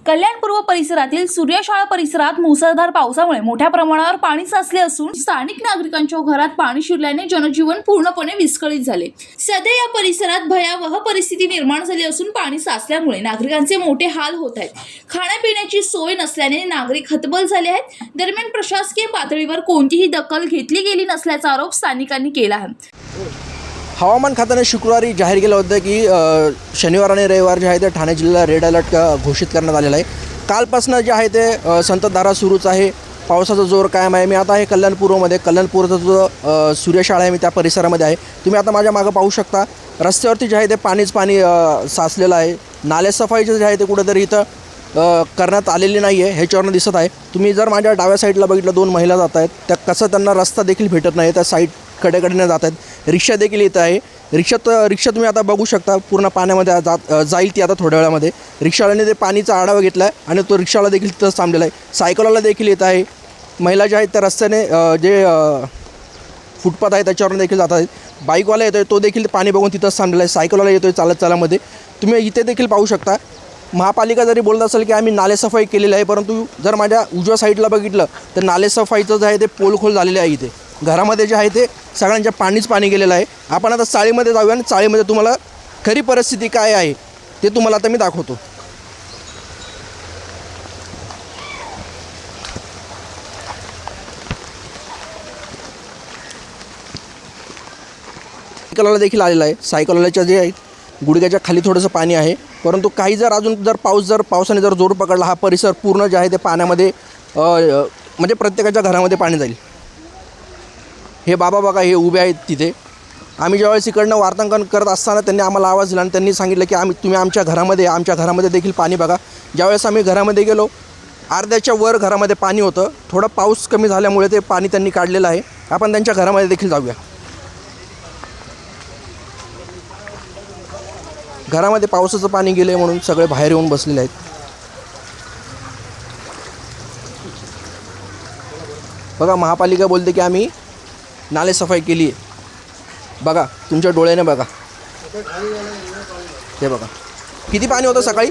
कल्याणपूर्व परिसरातील सूर्यशाळा परिसरात मुसळधार पावसामुळे मोठ्या प्रमाणावर पाणी साचले असून स्थानिक नागरिकांच्या घरात पाणी शिरल्याने जनजीवन पूर्णपणे विस्कळीत झाले। सध्या या परिसरात भयावह परिस्थिती निर्माण झाली असून पाणी साचल्यामुळे नागरिकांचे मोठे हाल होत आहेत। खाण्यापिण्याची सोय नसल्याने नागरिक हतबल झाले आहेत। दरम्यान प्रशासकीय पातळीवर कोणतीही दखल घेतली गेली नसल्याचा आरोप स्थानिकांनी केला आहे। हवामान खात्याने शुक्रवारी जाहीर केलं होतं की शनिवार आणि रविवार जे आहे ते ठाणे जिल्ह्याला रेड अलर्ट घोषित करण्यात आलेला आहे। कालपासून जे आहे ते संततधारा सुरूच आहे, पावसाचा जोर कायम आहे। मी आता आहे कल्याणपूरचा जो सूर्यशाळा आहे मी त्या परिसरामध्ये आहे। तुम्ही आता माझ्या मागं पाहू शकता, रस्त्यावरती जे आहे ते पाणी साचलेलं आहे। नाले सफाईचं जे आहे ते कुठेतरी इथं करण्यात आलेली नाही आहे, ह्याच्यावरून दिसत आहे। तुम्ही जर माझ्या डाव्या साईडला बघितलं, 2 महिला जात आहेत, त्या कसं त्यांना रस्ता देखील भेटत नाही, त्या साईड कडेकडेने जात आहेत। रिक्षा देखील इथं आहे। रिक्षा तुम्ही आता बघू शकता पूर्ण पाण्यामध्ये जाईल ती आता थोड्या वेळामध्ये। रिक्षावाल्याने ते पाणीचा आढावा घेतला आहे आणि तो रिक्षावाला देखील तिथंच थांबलेला आहे। सायकलवाला देखील येत आहे। महिला ज्या आहेत त्या रस्त्याने जे फुटपाथ आहे त्याच्यावरून देखील जात आहेत। बाईकवाला येतो आहे, तो देखील पाणी बघून तिथंच थांबलेला आहे। सायकलवाला येतो आहे चालामध्ये। तुम्ही इथे देखील पाहू शकता, महापालिका जरी बोलत असेल की आम्ही नालेसफाई केलेली आहे, परंतु जर माझ्या उजव्या साईडला बघितलं तर नालेसफाईचं जे आहे ते पोलखोल झालेले आहे। इथे घरामध्ये जे आहे ते सगळ्यांच्या पाणी गेलेलं आहे। आपण आता चाळीमध्ये जाऊया आणि चाळीमध्ये तुम्हाला खरी परिस्थिती काय आहे ते तुम्हाला आता मी दाखवतो। सायकलवाला देखील आलेला आहे। सायकलवाल्याच्या जे आहे गुडघ्याच्या खाली थोडंसं पाणी आहे, परंतु काही पावसाने जर जोर पकडला, हा परिसर पूर्ण जे आहे ते पाण्यामध्ये म्हणजे प्रत्येकाच्या घरामध्ये पाणी जाईल। हे बाबा बघा, हे उभे आहेत तिथे। आम्ही ज्यावेळेस इकडनं वार्तांकन करत असताना त्यांनी आम्हाला आवाज दिला आणि त्यांनी सांगितलं की तुम्ही आमच्या घरामध्ये देखील पाणी बघा। ज्यावेळेस आम्ही घरामध्ये गेलो, अर्ध्याच्या वर घरामध्ये पाणी होतं। थोडा पाऊस कमी झाल्यामुळे ते पाणी त्यांनी काढलेलं आहे। आपण त्यांच्या घरामध्ये देखील जाऊया। घरामध्ये पावसाचं पाणी गेले म्हणून सगळे बाहेर येऊन बसलेले आहेत। बघा, महापालिका बोलते की आम्ही नालेसफाई केली आहे। बघा, तुमच्या डोळ्याने बघा, हे बघा किती पाणी होतं सकाळी।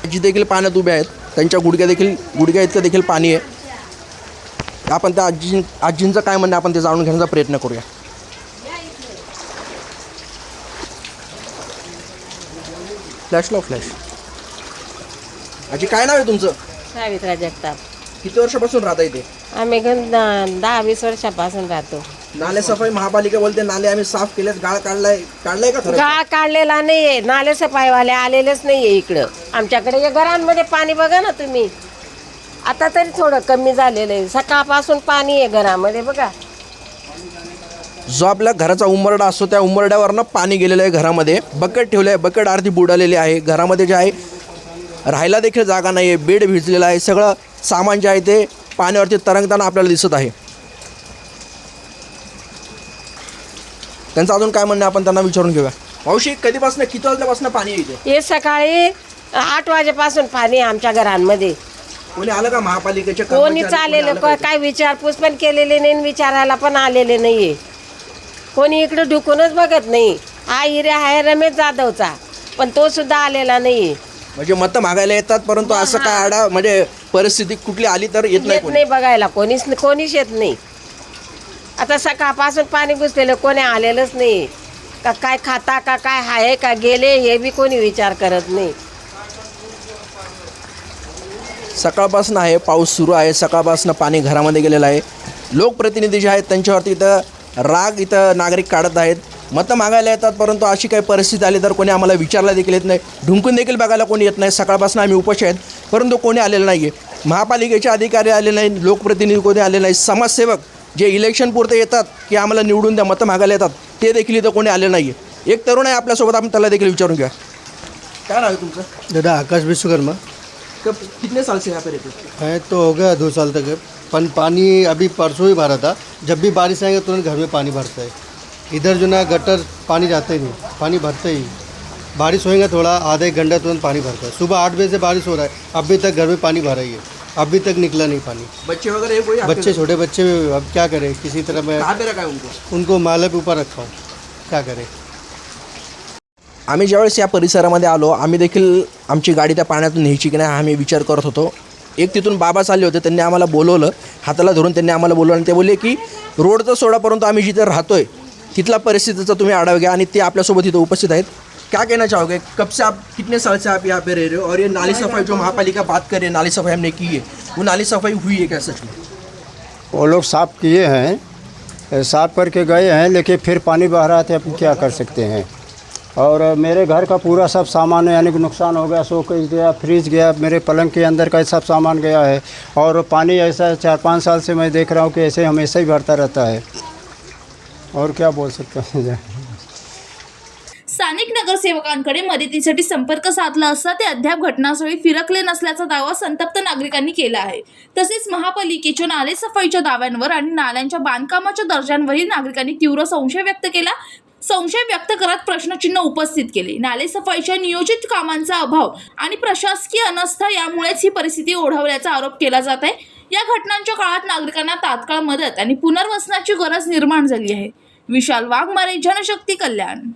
आजी देखील पाण्यात उभे आहेत, त्यांच्या गुडघ्या इतकं देखील पाणी आहे। आपण त्या आजींचं काय म्हणणं आपण ते जाणून घेण्याचा प्रयत्न करूया। फ्लॅश। आजी, काय नाव आहे तुमचं? सावित्रा जगताप। किती वर्षापासून राहता इथे? आम्ही 10-20 वर्षापासून राहतो। नाले सफाई महापालिका बोलते नाले आम्ही साफ केलेत, गाळ काढलाय का खरं? गाळ काढलेला नाहीये, नाले सफाईवाले आलेलेच नाहीये इकडं आमच्याकडे। या घरांमध्ये पाणी बघा ना तुम्ही, आता तरी थोडं कमी झालेलं आहे। सकाळपासून पाणी आहे घरामध्ये बघा। जो आपल्या घराचा उंबरडा असतो त्या उंबरड्यावरनं पाणी गेलेलं आहे घरामध्ये। बकेट ठेवलं आहे, बकेट अर्धी बुडालेली आहे। घरामध्ये जे आहे राहायला देखील जागा नाही आहे, बेड भिजलेला आहे। सगळं सामान जे आहे ते पाण्यावरती तरंगताना आपल्याला दिसत आहे। त्यांचं अजून काय म्हणणं आपण त्यांना विचारून घेऊया। मावशी, कधीपासून किती वाजल्यापासून पाणी येते? हे सकाळी 8 वाजेपासून पाणी आहे आमच्या घरांमध्ये। कोणी आलं का महापालिकेच्या? कोणीच आलेलं काय विचारपूस पण केलेली नाही, विचारायला पण आलेले नाहीये। कोणी इकडे ढुकूनच बघत नाही। हा एरिया आहे रमेश जाधवचा, पण तो सुद्धा आलेला नाही। म्हणजे मतं मागायला येतात, परंतु असं काय म्हणजे परिस्थिती कुठली आली तर येत नाही बघायला कोणीच येत नाही। आता सकाळपासून पाणी घुसलेलं, कोणी आलेलंच नाही। काय खाता का काय आहे का गेले हे बी कोणी विचार करत नाही। सकाळपासून आहे, पाऊस सुरू आहे, सकाळपासून पाणी घरामध्ये गेलेलं आहे। लोकप्रतिनिधी जे आहेत त्यांच्यावरती इथं राग नागरिक काढत आहेत, मतं मागायला येतात, परंतु अशी काही परिस्थिती आली तर कोणी आम्हाला विचारला देखील येत नाही, ढुंकून देखील बघायला कोणी येत नाही। सकाळपासून आम्ही उपाशी आहेत, परंतु कोणी आलेलं नाही आहे। महापालिकेचे अधिकारी आले नाही, लोकप्रतिनिधी कोणी आले नाही, समाजसेवक जे इलेक्शन पुरते येतात की आम्हाला निवडून द्या, मतं मागायला येतात, ते देखील इथं कोणी आले नाही आहे। एक तरुण आहे आपल्यासोबत, आपण त्याला देखील विचारून घ्या। काय नाव आहे तुमचं? दादा आकाश विश्वकर्मा। कब कितने साल से यहाँ पे रहते हो? है तो हो गया 2 साल तक है, पर पानी अभी परसों ही भरा था। जब भी बारिश आएगा तुरंत घर में पानी भरता है। इधर जो ना गटर पानी जाता ही नहीं, पानी भरता ही। बारिश होएगा थोड़ा आधा 1 घंटा तुरंत पानी भरता है। सुबह 8 बजे से बारिश हो रहा है, अभी तक घर में पानी भरा ही है। अभी तक निकला नहीं पानी। बच्चे वगैरह है कोई आपके बच्चे घर? छोटे बच्चे, अब क्या करें, किसी तरह मैं कहाँ पे रखा है उनको? उनको माले पे ऊपर रखा हूँ, क्या करें। आम्ही ज्यावेळेस या परिसरामध्ये आलो, आम्ही देखील आमची गाडी त्या पाण्यातून न्यायची की नाही हा आम्ही विचार करत होतो. एक तिथून बाबा चालले होते, त्यांनी आम्हाला बोलवलं, हाताला धरून त्यांनी आम्हाला बोलवलं आणि ते बोलले की रोडचं सोडा, परंतु आम्ही जिथे राहतोय तिथला परिस्थितीचा तुम्ही आढावा घ्या. आणि ते आपल्यासोबत इथं उपस्थित आहेत. क्या कहना चाहोगे, कब से आप, कितने साल से आप यहाँ पे रह रहे हो, और ये नाली सफाई जो महापालिका बात कर रही है, नाली सफाई हमने की है, वो नाली सफाई हुई है क्या सच में? वो लोग साफ़ किए हैं, साफ़ करके गए हैं, लेकिन फिर पानी बह रहा था, अब क्या कर सकते हैं। और मेरे घर का पूरा सब सामान यानी कि नुकसान हो गया, शोकेस गया, फ्रिज गया, मेरे पलंग के अंदर का सब सामान गया है। और पानी ऐसा 4-5 साल से मैं देख रहा हूँ कि ऐसे हमेशा ही भरता रहता है, और क्या बोल सकते हैं। स्थानिक नगरसेवकांकडे मदतीसाठी संपर्क साधला असता ते अद्याप घटनास्थळी फिरकले नसल्याचा दावा संतप्त नागरिकांनी केला आहे. तसेच महापालिकेच्या नाले सफाईच्या दाव्यांवर आणि नाल्यांच्या बांधकामाच्या दर्जांवरही नागरिकांनी तीव्र संशय व्यक्त केला. संशय व्यक्त करत प्रश्नचिन्ह उपस्थित केले. नाले सफाईच्या नियोजित कामांचा अभाव आणि प्रशासकीय अनास्था यामुळेच ही परिस्थिती ओढवल्याचा आरोप केला जात आहे. या घटनांच्या काळात नागरिकांना तात्काळ मदत आणि पुनर्वसनाची गरज निर्माण झाली आहे. विशाल वाघमारे, जनशक्ती कल्याण.